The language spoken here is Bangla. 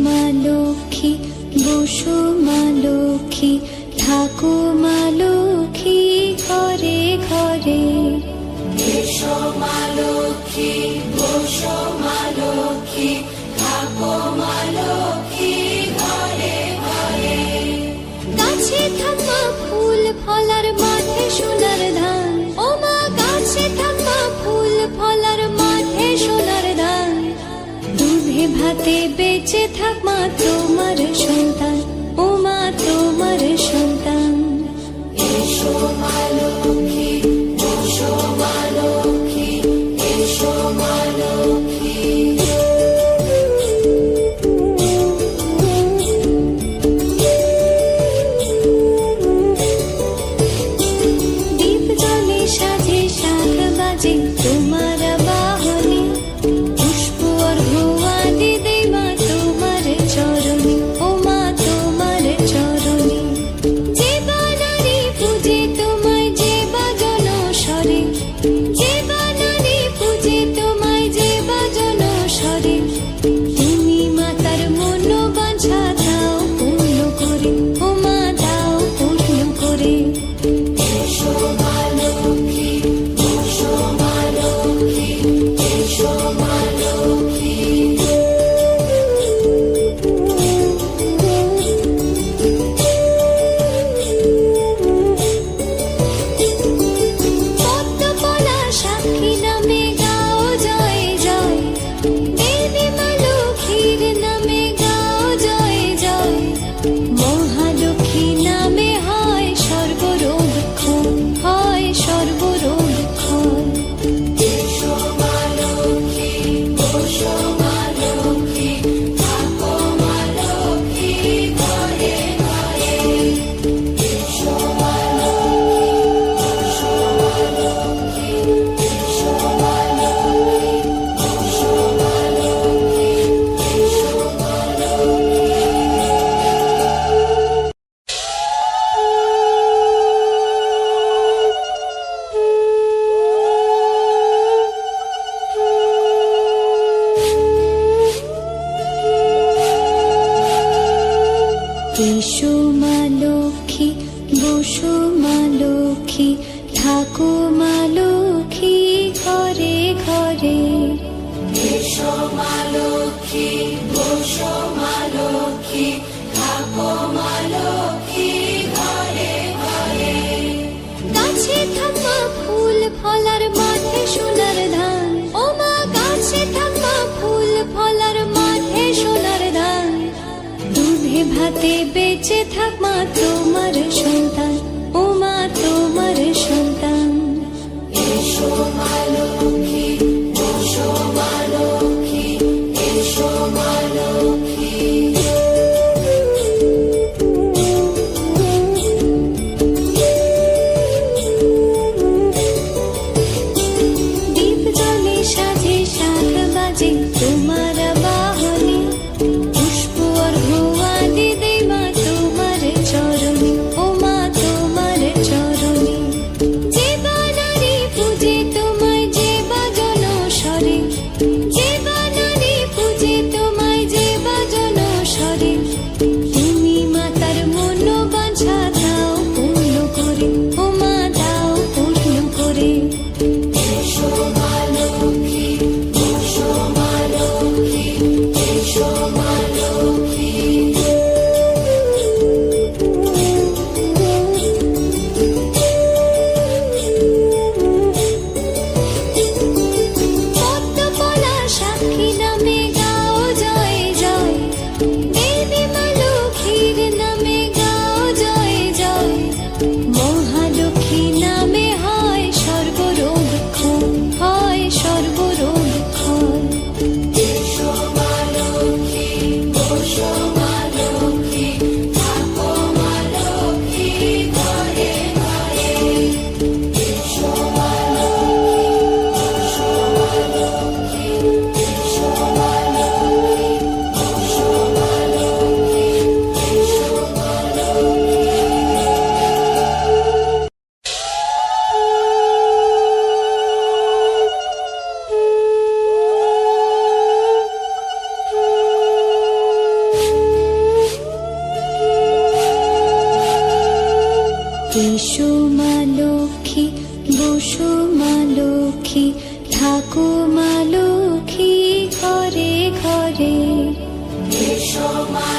মা লক্ষ্মী, বসো মা লক্ষ্মী, থাকো মা লক্ষ্মী ঘরে ঘরে। এসো মা লক্ষ্মী, বসো মা লক্ষ্মী, থাকো মা লক্ষ্মী ঘরে ঘরে। গাছে থাকা ফুল ফলার মাঠে সোনার ধান, ও মা গাছে থাকা ফুল ফলার মাঠে সোনার ধান। দুধে ভাতে বেঁচে থাক মা তোমার সন্তান, ও মা তোমার সন্তান। এসো মা লক্ষ্মী, বসো মা লক্ষ্মী, এসো মা লক্ষ্মী। দীপ জ্বলে সাজে শাখ বাজে তোমার বাহনে, পুষ্প অর্ঘ্য আদি দেই মা তোমার চরণে, ও মা তোমার চরণে। যে বানারি পূজে তোমায় যে বাজন স্বরে, যে বানারি পূজে তোমায় যে বাজন স্বরে। তুমি মাতার মনোবাঞ্ছা দাও পূর্ণ করে, ও মা দাও পূর্ণ করে। এসো মা লক্ষ্মী, বসো মা লক্ষ্মী, এসো মা লক্ষ্মী। পদ্মপলা সাক্ষী নামে গাও জয় জয়, দেবী মা লক্ষ্মীর নামে গাও জয় জয়। মহালক্ষ্মী নামে হয় সর্বরোগ ক্ষয়, হয় সর্বরোগ ক্ষয়। এসো মা লক্ষ্মী, বসো মা লক্ষ্মী, থাকো মা লক্ষ্মী ঘরে ঘরে। এসো মা লক্ষ্মী, বসো মা লক্ষ্মী, এসো মা লক্ষ্মী, বসো মা লক্ষ্মী, এসো মা লক্ষ্মী। এসো মা লক্ষ্মী, বসো মা লক্ষ্মী, থাকো মা লক্ষ্মী ঘরে ঘরে। এসো মা লক্ষ্মী, বসো মা লক্ষ্মী, থাকো মা লক্ষ্মী ঘরে ঘরে। গাছে থাকা ফুল ফলার মাঠে সোনার ধান, ও মা গাছে থাকা ফুল ফলার মাঠে সোনার ধান। দুধে ভাতে বেঁচে থাক মা তোমার সন্তান, ও মা তোমার সন্তান। এসো মা লক্ষ্মী, বসো মা লক্ষ্মী, এসো মা লক্ষ্মী। দীপ জ্বলে সাজে শাখ বাজে তোমার বাহনে, পুষ্প অর্ঘ্য আদি দেই মা তোমার চরণে, ও মা তোমার চরণে। যে বানারি পূজে তোমায় এসো মা লক্ষ্মী, বসো মা লক্ষ্মী, থাকো মা লক্ষ্মী ঘরে ঘরে। এসো মা